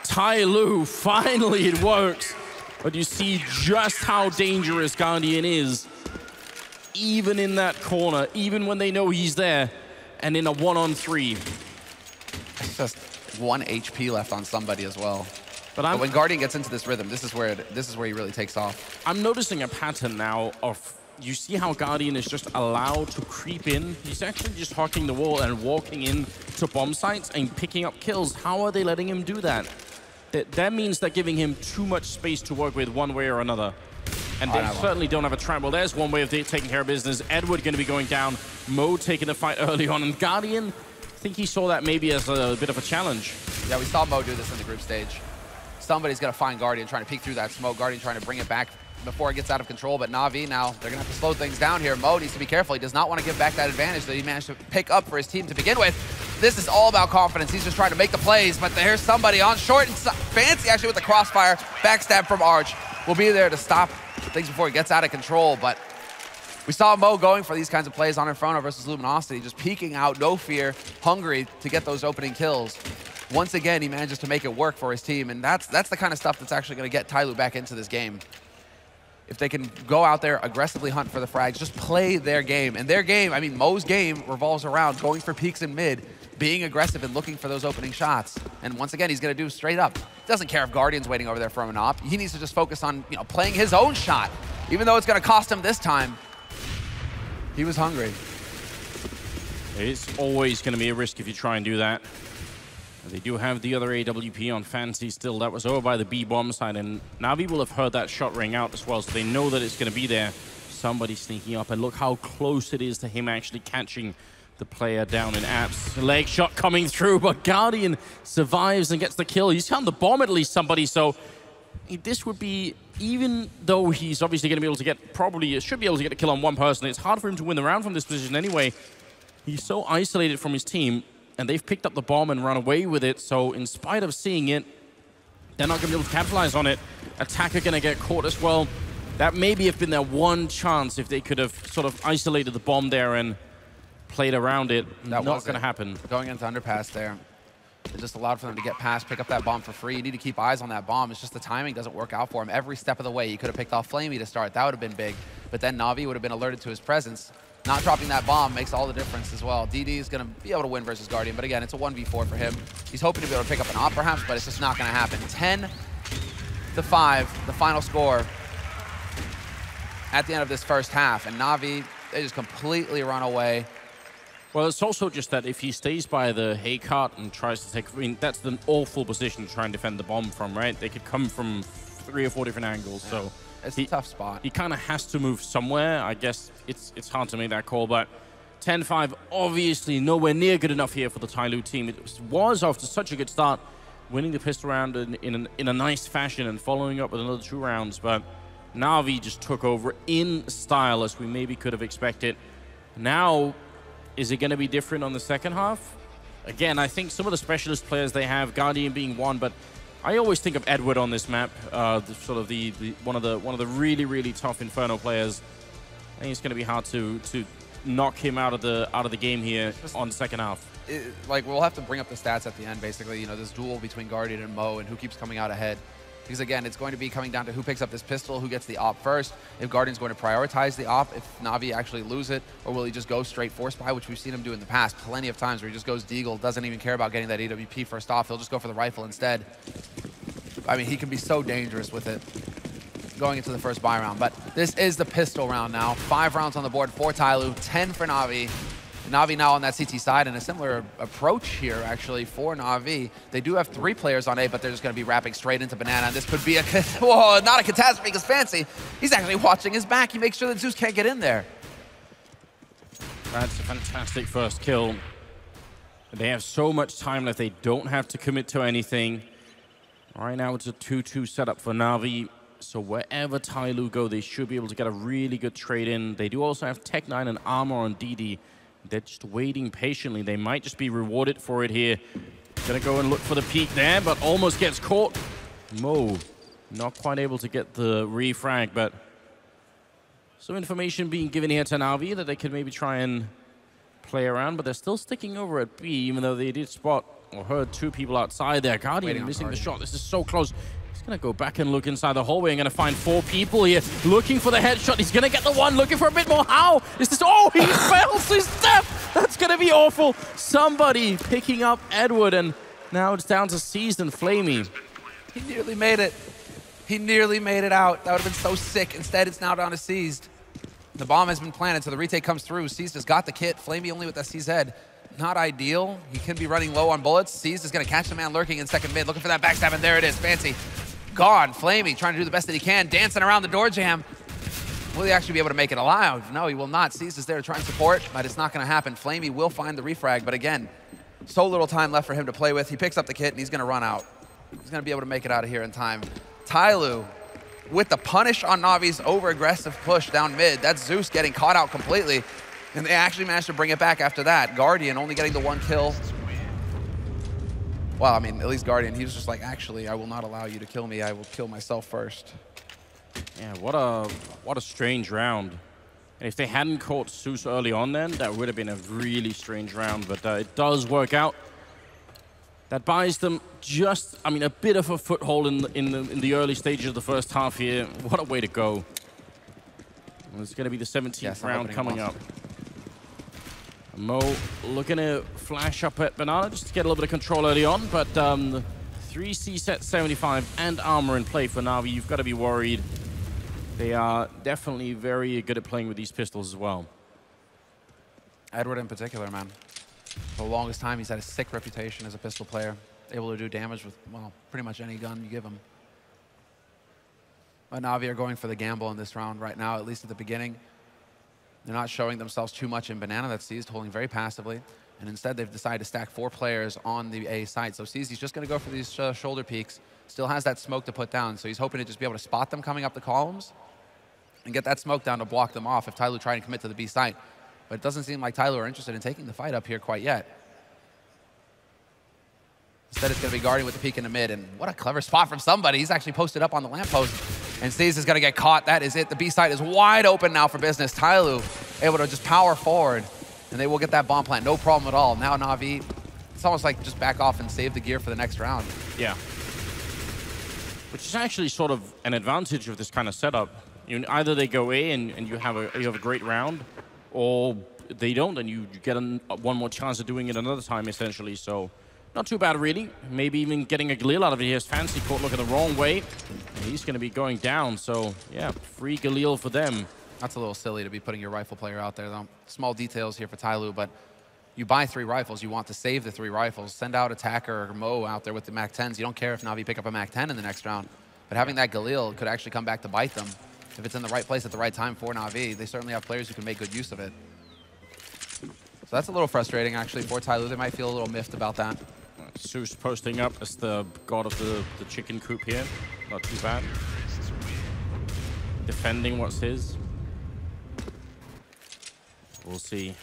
Tyloo, finally it works. But you see just how dangerous Guardian is. Even in that corner, even when they know he's there, and in a 1-on-3. It's just 1 HP left on somebody as well. But when Guardian gets into this rhythm, this is where he really takes off. I'm noticing a pattern now of, you see how Guardian is just allowed to creep in. He's actually just hawking the wall and walking in to bomb sites and picking up kills. How are they letting him do that? That means they're giving him too much space to work with one way or another. And they certainly don't have a trap. Well, there's one way of taking care of business. Edward going to be going down. Mo taking the fight early on. And Guardian, I think he saw that maybe as a bit of a challenge. Yeah, we saw Mo do this in the group stage. Somebody's going to find Guardian trying to peek through that smoke. Guardian trying to bring it back before it gets out of control. But Na'Vi now, they're going to have to slow things down here. Mo needs to be careful. He does not want to give back that advantage that he managed to pick up for his team to begin with. This is all about confidence. He's just trying to make the plays. But there's somebody on short. And Fancy actually with the crossfire. Backstab from Arch will be there to stop things before it gets out of control. But we saw Mo going for these kinds of plays on Inferno versus Luminosity, just peeking out, no fear, hungry to get those opening kills. Once again, he manages to make it work for his team, and that's the kind of stuff that's actually going to get Tyloo back into this game. If they can go out there, aggressively hunt for the frags, just play their game. And their game, I mean, Mo's game revolves around going for peeks in mid, being aggressive and looking for those opening shots. And once again, he's going to do straight up. Doesn't care if Guardian's waiting over there for an op. He needs to just focus on, playing his own shot, even though it's going to cost him this time. He was hungry. It's always going to be a risk if you try and do that. They do have the other AWP on Fancy still. That was over by the B-bomb side, and Na'Vi will have heard that shot ring out as well, so they know that it's going to be there. Somebody sneaking up, and look how close it is to him actually catching the player down in apps. Leg shot coming through, but Guardian survives and gets the kill. He's found the bomb at least somebody, so this would be, even though he's obviously going to be able to get, probably should be able to get a kill on one person, it's hard for him to win the round from this position anyway. He's so isolated from his team, and they've picked up the bomb and run away with it, so in spite of seeing it, they're not going to be able to capitalize on it. Attacker going to get caught as well. That maybe have been their one chance if they could have sort of isolated the bomb there and played around it. Not going to happen. Going into underpass there, it just allowed for them to get past, pick up that bomb for free. You need to keep eyes on that bomb. It's just the timing doesn't work out for him. Every step of the way, he could have picked off Flamey to start. That would have been big. But then Na'Vi would have been alerted to his presence. Not dropping that bomb makes all the difference as well. DD is going to be able to win versus Guardian, but again, it's a 1v4 for him. He's hoping to be able to pick up an op perhaps, but it's just not going to happen. 10-5, the final score at the end of this first half, and Na'Vi, they just completely run away. Well, it's also just that if he stays by the hay cart and tries to take, I mean, that's an awful position to try and defend the bomb from, right? They could come from 3 or 4 different angles, yeah. So it's a tough spot. He kind of has to move somewhere. I guess it's hard to make that call, but 10-5, obviously nowhere near good enough here for the Tyloo team. It was after such a good start, winning the pistol round in a nice fashion and following up with another 2 rounds, but Na'Vi just took over in style as we maybe could have expected. Now, is it going to be different on the second half? Again, I think some of the specialist players they have, Guardian being one, but I always think of Edward on this map, sort of one of the really tough Inferno players. I think it's going to be hard to knock him out of the game here on second half. Like, we'll have to bring up the stats at the end, basically. You know, this duel between Guardian and Mo and who keeps coming out ahead. Because again, it's going to be coming down to who picks up this pistol, who gets the op first, if Guardian's going to prioritize the op, if Na'Vi actually lose it, or will he just go straight force buy, which we've seen him do in the past plenty of times where he just goes deagle, doesn't even care about getting that AWP first off, he'll just go for the rifle instead. I mean, he can be so dangerous with it going into the first buy round, but this is the pistol round now. 5 rounds on the board for Tyloo, 10 for Na'Vi. Na'Vi now on that CT side, and a similar approach here, actually, for Na'Vi. They do have 3 players on A, but they're just going to be wrapping straight into Banana. And this could be whoa, not a catastrophe, because Fancy, he's actually watching his back. He makes sure that Zeus can't get in there. That's a fantastic first kill. They have so much time left. They don't have to commit to anything. Right now, it's a 2-2 setup for Na'Vi. So wherever Tyloo go, they should be able to get a really good trade in. They do also have Tech 9 and Armor on DD. They're just waiting patiently. They might just be rewarded for it here. Gonna go and look for the peek there, but almost gets caught. Mo, not quite able to get the refrag, but some information being given here to Na'Vi that they could maybe try and play around, but they're still sticking over at B, even though they did spot or heard 2 people outside there. Guardian missing the shot. This is so close. He's going to go back and look inside the hallway and going to find 4 people here looking for the headshot. He's going to get the one, looking for a bit more. How is this? Oh, he fails his step. That's going to be awful. Somebody picking up Edward, and now it's down to Seized and Flamey. He nearly made it. He nearly made it out. That would have been so sick. Instead, it's now down to Seized. The bomb has been planted, so the retake comes through. Seized has got the kit. Flamey only with that CZ. Not ideal. He can be running low on bullets. Seized is going to catch the man lurking in second mid, looking for that backstab, and there it is. Fancy. Gone. Flamey trying to do the best that he can, dancing around the door jam. Will he actually be able to make it alive? No, he will not. Seized is there to try and support, but it's not going to happen. Flamey will find the refrag, but again, so little time left for him to play with. He picks up the kit, and he's going to run out. He's going to be able to make it out of here in time. Tyloo with the punish on Na'Vi's over-aggressive push down mid. That's Zeus getting caught out completely, and they actually managed to bring it back after that. Guardian only getting the 1 kill. Well, I mean, at least Guardian, he was just like, actually, I will not allow you to kill me. I will kill myself first. Yeah, what a strange round. And if they hadn't caught Zeus early on then, that would have been a really strange round, but it does work out. That buys them just, I mean, a bit of a foothold in the early stages of the first half here. What a way to go. Well, it's going to be the 17th round coming up. Mo looking to flash up at Banana just to get a little bit of control early on, but 3 C-set 75 and armor in play for Na'Vi. You've got to be worried. They are definitely very good at playing with these pistols as well. Edward in particular, man. For the longest time, he's had a sick reputation as a pistol player, able to do damage with, well, pretty much any gun you give him. But Na'Vi are going for the gamble in this round right now, at least at the beginning. They're not showing themselves too much in Banana. That Seized holding very passively. And instead, they've decided to stack 4 players on the A side. So Seized, he's just going to go for these shoulder peeks. Still has that smoke to put down, so he's hoping to just be able to spot them coming up the columns and get that smoke down to block them off if Tyloo try and commit to the B site. But it doesn't seem like Tyloo are interested in taking the fight up here quite yet. Instead, it's going to be Guardian with the peek in the mid, and what a clever spot from somebody. He's actually posted up on the lamppost, and Seized is going to get caught. That is it. The B site is wide open now for business. Tyloo able to just power forward, and they will get that bomb plant. No problem at all. Now Na'Vi, it's almost like just back off and save the gear for the next round. Yeah. Which is actually sort of an advantage of this kind of setup. Either they go A and you have a great round, or they don't and you get one more chance of doing it another time, essentially. So not too bad, really. Maybe even getting a Galil out of it here. Fancy caught looking the wrong way. And he's going to be going down. So yeah, free Galil for them. That's a little silly to be putting your rifle player out there, though. Small details here for Tyloo, but you buy 3 rifles, you want to save the 3 rifles. Send out Attacker or Mo out there with the MAC-10s. You don't care if Na'Vi pick up a MAC-10 in the next round. But having that Galil could actually come back to bite them. If it's in the right place at the right time for Na'Vi, they certainly have players who can make good use of it. So that's a little frustrating, actually, for Tyloo. They might feel a little miffed about that. Zeus posting up as the god of the chicken coop here. Not too bad. Defending what's his. We'll see.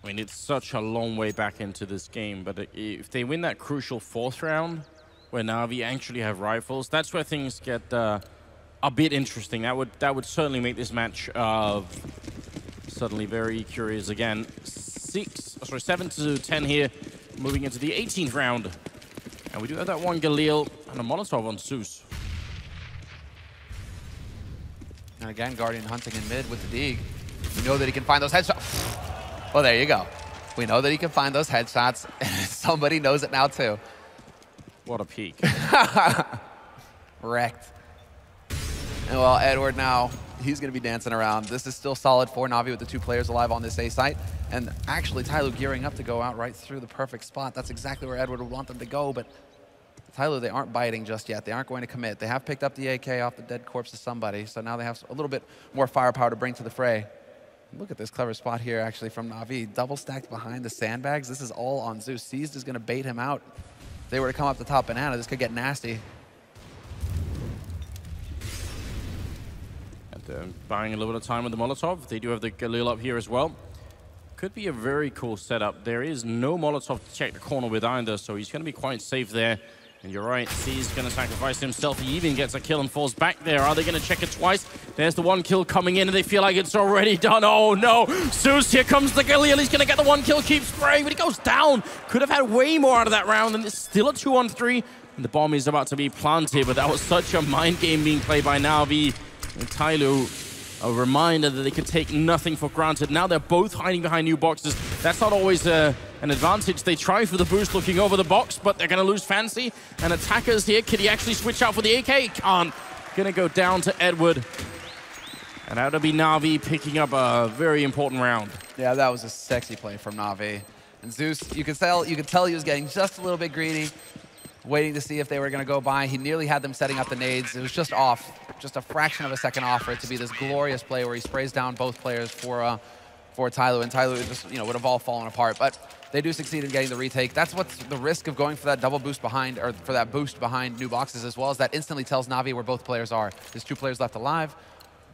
I mean, it's such a long way back into this game, but if they win that crucial 4th round, where Na'Vi actually have rifles, that's where things get a bit interesting. That would certainly make this match suddenly very curious again. 7 to 10 here, moving into the 18th round, and we do have that one Galil and a Molotov on Zeus. And again, Guardian hunting in mid with the Deeg. We know that he can find those headshots. Well, there you go. We know that he can find those headshots, and somebody knows it now too. What a peek. Wrecked. And well, Edward now, he's going to be dancing around. This is still solid for Na'Vi with the 2 players alive on this A site. And actually, Tyloo gearing up to go out right through the perfect spot. That's exactly where Edward would want them to go, but Tyloo, they aren't biting just yet. They aren't going to commit. They have picked up the AK off the dead corpse of somebody, so now they have a little bit more firepower to bring to the fray. Look at this clever spot here, actually, from Na'Vi. Double stacked behind the sandbags. This is all on Zeus. Seized is going to bait him out. If they were to come up the top Banana, this could get nasty. And buying a little bit of time with the Molotov. They do have the Galil up here as well. Could be a very cool setup. There is no Molotov to check the corner with either, so he's going to be quite safe there. And you're right, C's going to sacrifice himself. He even gets a kill and falls back there. Are they going to check it twice? There's the 1 kill coming in, and they feel like it's already done. Oh, no. Zeus, here comes the Galil. He's going to get the 1 kill, keeps spraying, but he goes down. Could have had way more out of that round, and it's still a 2-on-3. And the bomb is about to be planted, but that was such a mind game being played by Na'Vi and Tyloo. A reminder that they could take nothing for granted. Now they're both hiding behind new boxes. That's not always an advantage. They try for the boost looking over the box, but they're going to lose Fancy. And Attackers here. Could he actually switch out for the AK? Can't. Going to go down to Edward. And that would be Na'Vi picking up a very important round. Yeah, that was a sexy play from Na'Vi. And Zeus, you could tell he was getting just a little bit greedy, waiting to see if they were going to go by. He nearly had them setting up the nades. It was just off, just a fraction of a second off for it to be this glorious play where he sprays down both players for Tyloo, and Tyloo just would have all fallen apart. But they do succeed in getting the retake. That's what's the risk of going for that double boost behind, or for that boost behind new boxes as well, as that instantly tells Na'Vi where both players are. There's 2 players left alive.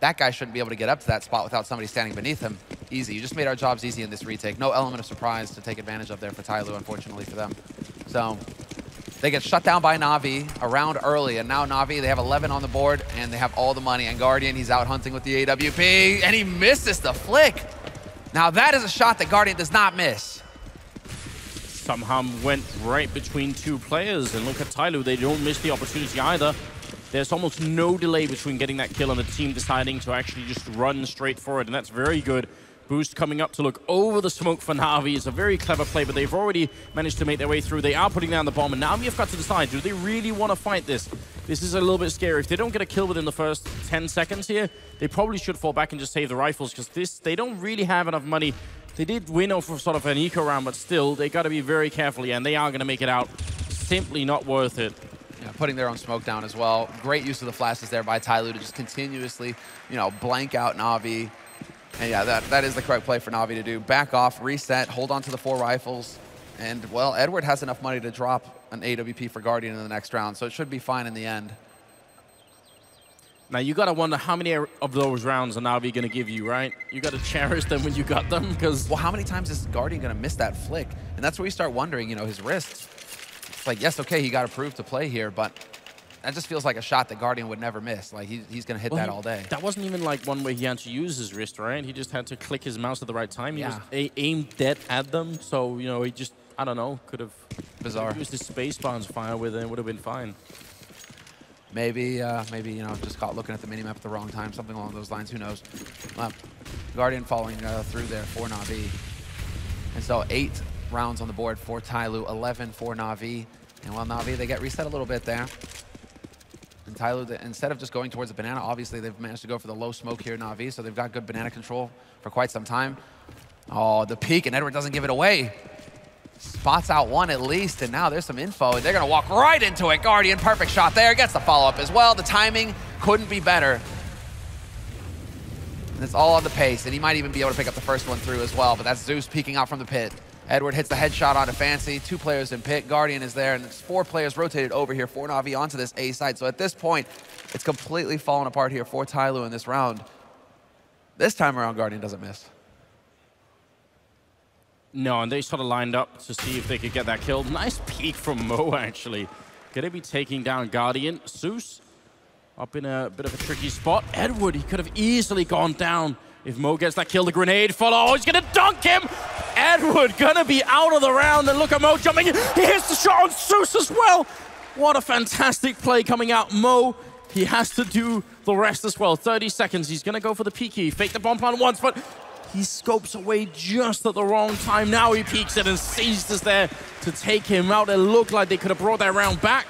That guy shouldn't be able to get up to that spot without somebody standing beneath him. Easy. You just made our jobs easy in this retake. No element of surprise to take advantage of there for Tyloo, unfortunately for them. So they get shut down by Na'Vi around early, and now Na'Vi, they have 11 on the board, and they have all the money. And Guardian, he's out hunting with the AWP, and he misses the flick. Now that is a shot that Guardian does not miss. Somehow went right between 2 players, and look at Tyloo, they don't miss the opportunity either. There's almost no delay between getting that kill and the team deciding to actually just run straight for it, and that's very good. Boost coming up to look over the smoke for Na'Vi. It's a very clever play, but they've already managed to make their way through. They are putting down the bomb, and Na'Vi have got to decide, do they really want to fight this? This is a little bit scary. If they don't get a kill within the first 10 seconds here, they probably should fall back and just save the rifles, because they don't really have enough money. They did win off of sort of an eco round, but still, they got to be very careful, and they are going to make it out. Simply not worth it. Yeah, putting their own smoke down as well. Great use of the flashes there by Tyloo to just continuously, you know, blank out Na'Vi. And yeah, that is the correct play for Na'Vi to do. Back off, reset, hold on to the 4 rifles. And, well, Edward has enough money to drop an AWP for Guardian in the next round, so it should be fine in the end. Now, you got to wonder how many of those rounds are Na'Vi going to give you, right? You got to cherish them when you got them, because... Well, how many times is Guardian going to miss that flick? And that's where you start wondering, you know, his wrists. It's like, yes, okay, he got approved to play here, but that just feels like a shot that Guardian would never miss. Like, he's going to hit that all day. That wasn't even like one way he had to use his wrist, right? He just had to click his mouse at the right time. He was aimed dead at them, so, you know, he just... I don't know, could have used his space bar and fire with it, and would have been fine. Maybe, you know, just caught looking at the minimap at the wrong time, something along those lines, who knows. Guardian falling through there for Na'Vi. And so 8 rounds on the board for Tyloo, 11 for Na'Vi. And while Na'Vi, they get reset a little bit there. And Tyloo, instead of just going towards the banana, obviously they've managed to go for the low smoke here, Na'Vi, so they've got good banana control for quite some time. Oh, the peek, and Edward doesn't give it away. Spots out one at least, and now there's some info, and they're going to walk right into it. Guardian, perfect shot there, gets the follow-up as well. The timing couldn't be better. And it's all on the pace, and he might even be able to pick up the first one through as well, but that's Zeus peeking out from the pit. Edward hits the headshot onto Fancy, 2 players in pit, Guardian is there, and it's 4 players rotated over here for Na'Vi onto this A side. So at this point, it's completely fallen apart here for Tyloo in this round. This time around, Guardian doesn't miss. No, and they sort of lined up to see if they could get that kill. Nice peek from Mo, actually. Gonna be taking down Guardian. Zeus up in a bit of a tricky spot. Edward, he could have easily gone down if Mo gets that kill. The grenade follow. Oh, he's gonna dunk him! Edward gonna be out of the round, and look at Mo jumping in. He hits the shot on Zeus as well. What a fantastic play coming out. Mo, he has to do the rest as well. 30 seconds, he's gonna go for the peeky. Fake the bomb plant once, but he scopes away just at the wrong time. Now he peeks it, and Seized is there to take him out. It looked like they could have brought that round back.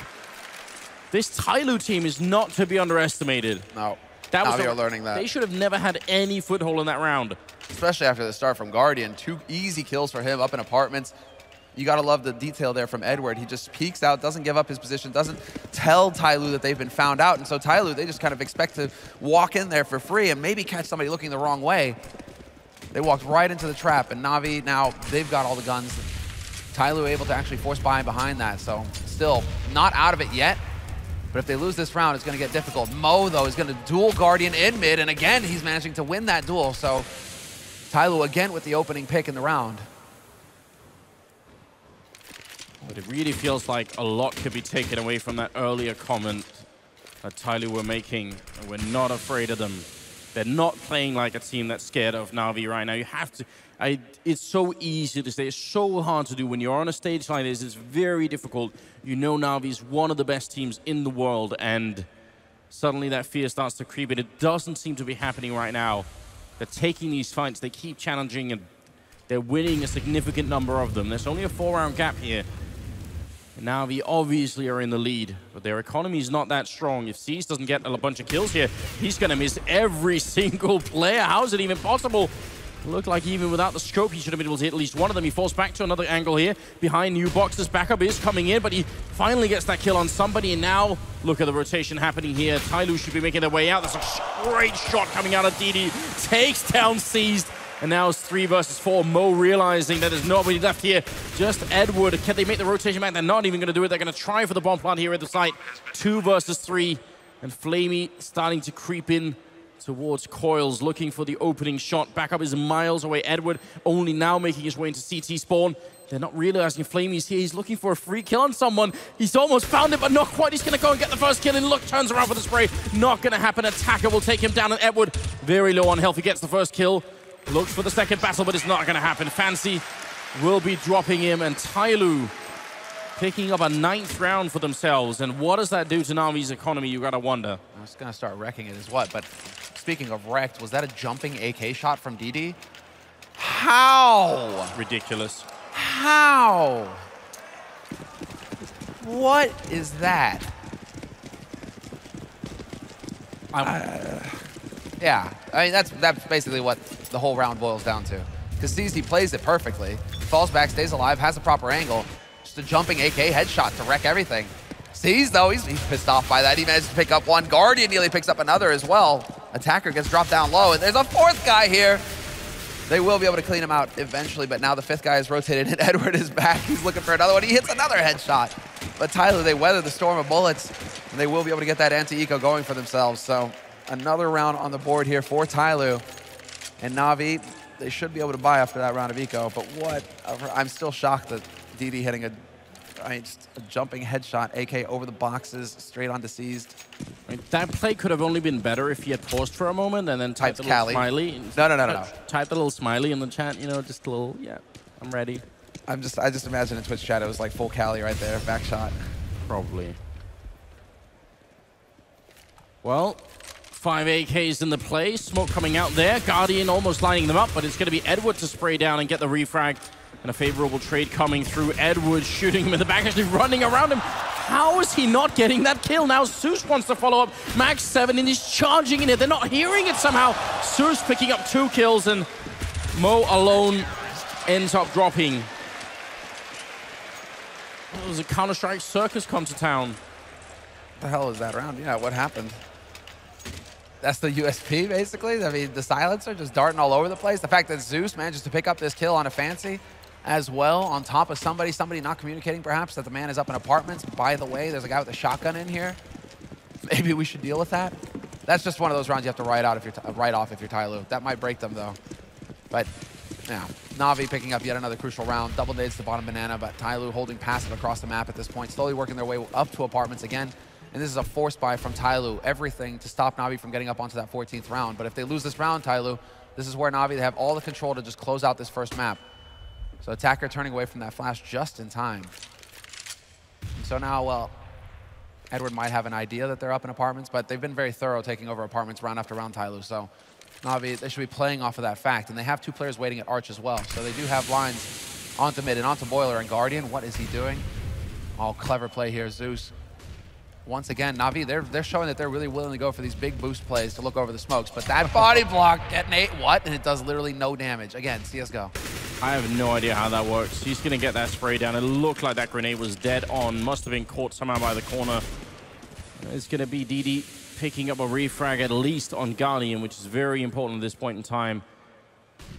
This Tyloo team is not to be underestimated. No, now you're learning that. They should have never had any foothold in that round. Especially after the start from Guardian. 2 easy kills for him up in apartments. You gotta love the detail there from Edward. He just peeks out, doesn't give up his position, doesn't tell Tyloo that they've been found out. And so Tyloo, they just kind of expect to walk in there for free and maybe catch somebody looking the wrong way. They walked right into the trap, and Na'Vi, now they've got all the guns. Tyloo able to actually force buy behind that, so still not out of it yet. But if they lose this round, it's going to get difficult. Mo, though, is going to duel Guardian in mid, and again, he's managing to win that duel. So Tyloo again with the opening pick in the round. But it really feels like a lot could be taken away from that earlier comment that Tyloo were making. We're not afraid of them. They're not playing like a team that's scared of Na'Vi right now. You have to... it's so easy to say. It's so hard to do. When you're on a stage like this, it's very difficult. You know Na'Vi is one of the best teams in the world, and suddenly that fear starts to creep in. It doesn't seem to be happening right now. They're taking these fights. They keep challenging, and they're winning a significant number of them. There's only a 4-round gap here. And Na'Vi obviously are in the lead, but their economy is not that strong. If Seized doesn't get a bunch of kills here, he's going to miss every single player. How is it even possible? Looked like even without the scope, he should have been able to hit at least one of them. He falls back to another angle here. Behind New Box's backup is coming in, but he finally gets that kill on somebody. And now, look at the rotation happening here. Tyloo should be making their way out. That's a great shot coming out of DD. Takes down Seized. And now it's 3 versus 4. Mo realizing that there's nobody left here. Just Edward. Can they make the rotation back? They're not even going to do it. They're going to try for the bomb plant here at the site. 2 versus 3. And Flamey starting to creep in towards Coils, looking for the opening shot. Backup is miles away. Edward only now making his way into CT spawn. They're not realizing Flamey's here. He's looking for a free kill on someone. He's almost found it, but not quite. He's going to go and get the first kill, and look, turns around for the spray. Not going to happen. Attacker will take him down, and Edward, very low on health. He gets the first kill. Looks for the second battle, but it's not going to happen. Fancy will be dropping him, and Tyloo picking up a 9th round for themselves. And what does that do to Na'Vi's economy, you got to wonder. I was going to start wrecking it as what, but speaking of wrecked, was that a jumping AK shot from DD? How? Ridiculous. How? What is that? Yeah, I mean, that's basically what the whole round boils down to. Because he plays it perfectly, falls back, stays alive, has a proper angle. Just a jumping AK headshot to wreck everything. Sees, though, he's pissed off by that. He managed to pick up one. Guardian nearly picks up another as well. Attacker gets dropped down low, and there's a fourth guy here. They will be able to clean him out eventually, but now the fifth guy is rotated, and Edward is back. He's looking for another one. He hits another headshot. But Tyloo, they weather the storm of bullets, and they will be able to get that anti-eco going for themselves. So another round on the board here for Tyloo. And Na'Vi, they should be able to buy after that round of eco, but what? I'm still shocked that DD hitting just a jumping headshot, AK over the boxes, straight onto seized. That play could have only been better if he had paused for a moment and then typed a little smiley. No. Typed a little smiley in the chat, you know, just a little, yeah, I'm ready. I just imagine in Twitch chat it was like full Cali right there, back shot. Probably. Well, 5 AKs in the play, smoke coming out there, Guardian almost lining them up, but it's going to be Edward to spray down and get the refrag. And a favorable trade coming through. Edward shooting him in the back, actually running around him. How is he not getting that kill? Now Zeus wants to follow up. Max 7 and he's charging in it. They're not hearing it somehow. Zeus picking up 2 kills and Mo alone ends up dropping. It was a Counter-Strike circus come to town. What the hell is that round? Yeah, what happened? That's the USP, basically. I mean, the silencer just darting all over the place. The fact that Zeus manages to pick up this kill on a fancy as well, on top of somebody not communicating, perhaps, that the man is up in apartments. By the way, there's a guy with a shotgun in here. Maybe we should deal with that. That's just one of those rounds you have to write off if you're Tyloo. That might break them, though. But, yeah, Na'Vi picking up yet another crucial round. Double nades to bottom banana, but Tyloo holding passive across the map at this point, slowly working their way up to apartments again. And this is a force buy from Tyloo. Everything to stop Na'Vi from getting up onto that 14th round. But if they lose this round, Tyloo, this is where Na'Vi, they have all the control to just close out this first map. So attacker turning away from that flash just in time. And so now, well, Edward might have an idea that they're up in apartments, but they've been very thorough taking over apartments round after round, Tyloo. So Na'Vi, they should be playing off of that fact. And they have 2 players waiting at Arch as well. So they do have lines onto mid and onto Boiler and Guardian. What is he doing? Oh, clever play here, Zeus. Once again, Na'Vi, they're showing that they're really willing to go for these big boost plays to look over the smokes. But that body block, detonate, what? And it does literally no damage. Again, CSGO. I have no idea how that works. He's going to get that spray down. It looked like that grenade was dead on. Must have been caught somehow by the corner. It's going to be DD picking up a refrag at least on Guardian, which is very important at this point in time.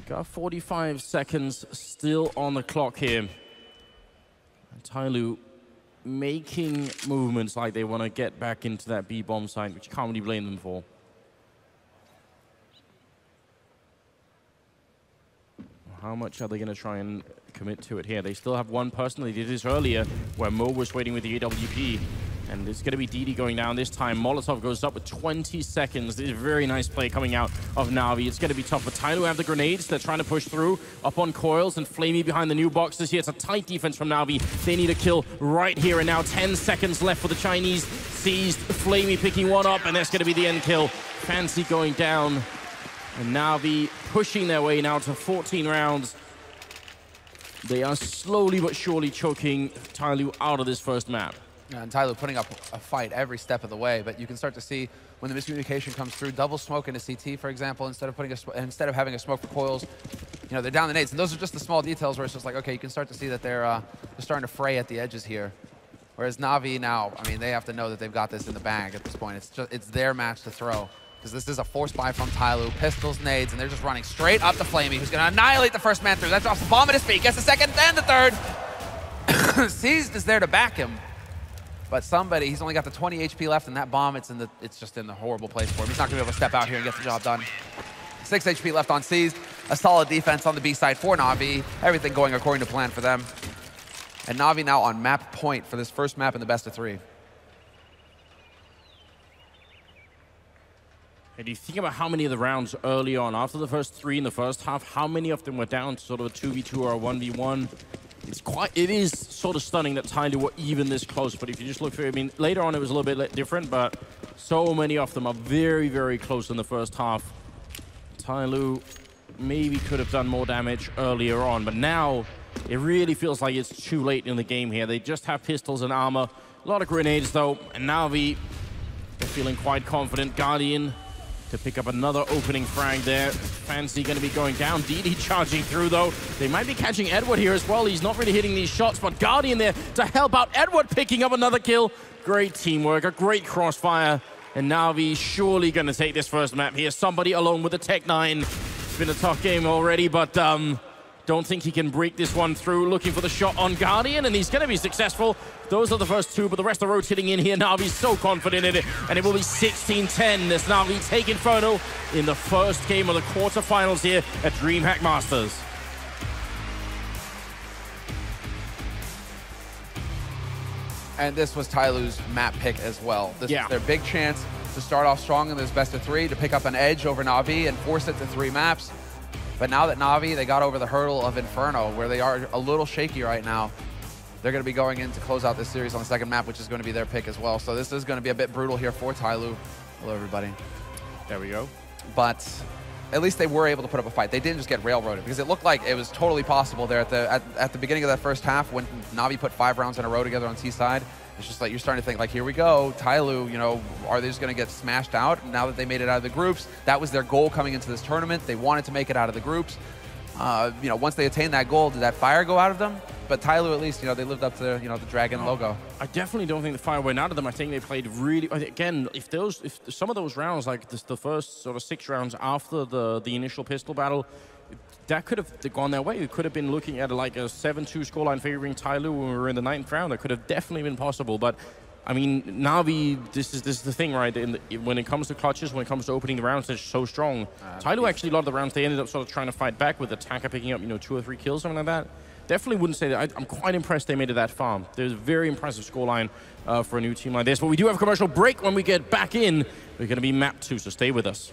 Got 45 seconds still on the clock here. And Tyloo making movements like they want to get back into that B bomb site, which you can't really blame them for. How much are they going to try and commit to it here? They still have one person. They did this earlier where Mo was waiting with the AWP. And it's going to be DD going down this time. Molotov goes up with 20 seconds. This is a very nice play coming out of Na'Vi. It's going to be tough for Tyloo. Have the grenades. They're trying to push through up on coils and Flamey behind the new boxes here. It's a tight defense from Na'Vi. They need a kill right here and now. 10 seconds left for the Chinese. Seized. Flamey picking one up, and that's going to be the end kill. Fancy going down. And Na'Vi pushing their way now to 14 rounds. They are slowly but surely choking Tyloo out of this first map. And Tyloo putting up a fight every step of the way, but you can start to see when the miscommunication comes through, double smoke into CT, for example, instead of having a smoke for coils, you know, they're down the nades. And those are just the small details where it's just like, okay, you can start to see that they're starting to fray at the edges here. Whereas Na'Vi now, I mean, they have to know that they've got this in the bag at this point. It's their match to throw. Because this is a force buy from Tyloo. Pistols, nades, and they're just running straight up to Flamey, who's going to annihilate the first man through. That drops the bomb at his feet, gets the second, then the third. Seized is there to back him. But somebody, he's only got the 20 HP left, and that bomb, it's just in the horrible place for him. He's not going to be able to step out here and get the job done. 6 HP left on Seized. A solid defense on the B side for Na'Vi. Everything going according to plan for them. And Na'Vi now on map point for this first map in the best of 3. And you think about how many of the rounds early on, after the first 3 in the first half, how many of them were down to sort of a 2v2 or a 1v1? It is sort of stunning that Tyloo were even this close, but if you just look through, I mean, later on it was a little bit different, but so many of them are very, very close in the first half. Tyloo maybe could have done more damage earlier on, but now it really feels like it's too late in the game here. They just have pistols and armor, a lot of grenades though, and Na'Vi They're feeling quite confident. Guardian to pick up another opening frag there. Fancy going to be going down. DD charging through, though. They might be catching Edward here as well. He's not really hitting these shots, but Guardian there to help out. Edward picking up another kill. Great teamwork, a great crossfire. And Na'Vi surely going to take this first map here. Somebody alone with the Tech 9. It's been a tough game already, but don't think he can break this one through. Looking for the shot on Guardian, and he's going to be successful. Those are the first two, but the rest are rotating in here. Na'Vi's so confident in it, and it will be 16-10 as Na'Vi take Inferno in the first game of the quarterfinals here at DreamHack Masters. And this was Tyloo's map pick as well. This is their big chance to start off strong in this best of three, to pick up an edge over Na'Vi and force it to 3 maps. But now that Na'Vi, they got over the hurdle of Inferno, where they are a little shaky right now, they're going to be going in to close out this series on the second map, which is going to be their pick as well. So this is going to be a bit brutal here for Tyloo. Hello, everybody. There we go. But at least they were able to put up a fight. They didn't just get railroaded, because it looked like it was totally possible there at the beginning of that first half when Na'Vi put 5 rounds in a row together on T side. It's just like you're starting to think, like, here we go. Tyloo, you know, are they just going to get smashed out now that they made it out of the groups? That was their goal coming into this tournament. They wanted to make it out of the groups. You know, once they attained that goal, did that fire go out of them? But Tyloo, at least, you know, they lived up to, you know, the dragon logo. I definitely don't think the fire went out of them. I think they played really, again, if some of those rounds, like the first sort of 6 rounds after the initial pistol battle, that could have gone their way. We could have been looking at like a 7-2 scoreline favoring Tyloo when we were in the 9th round. That could have definitely been possible. But I mean, Na'Vi, this is the thing, right? When it comes to clutches, when it comes to opening the rounds, they're so strong. Tyloo actually, a lot of the rounds, they ended up sort of trying to fight back with Attacker picking up, you know, 2 or 3 kills, something like that. Definitely wouldn't say that. I'm quite impressed they made it that far. There's a very impressive scoreline for a new team like this. But we do have a commercial break. When we get back in, we're going to be map 2, so stay with us.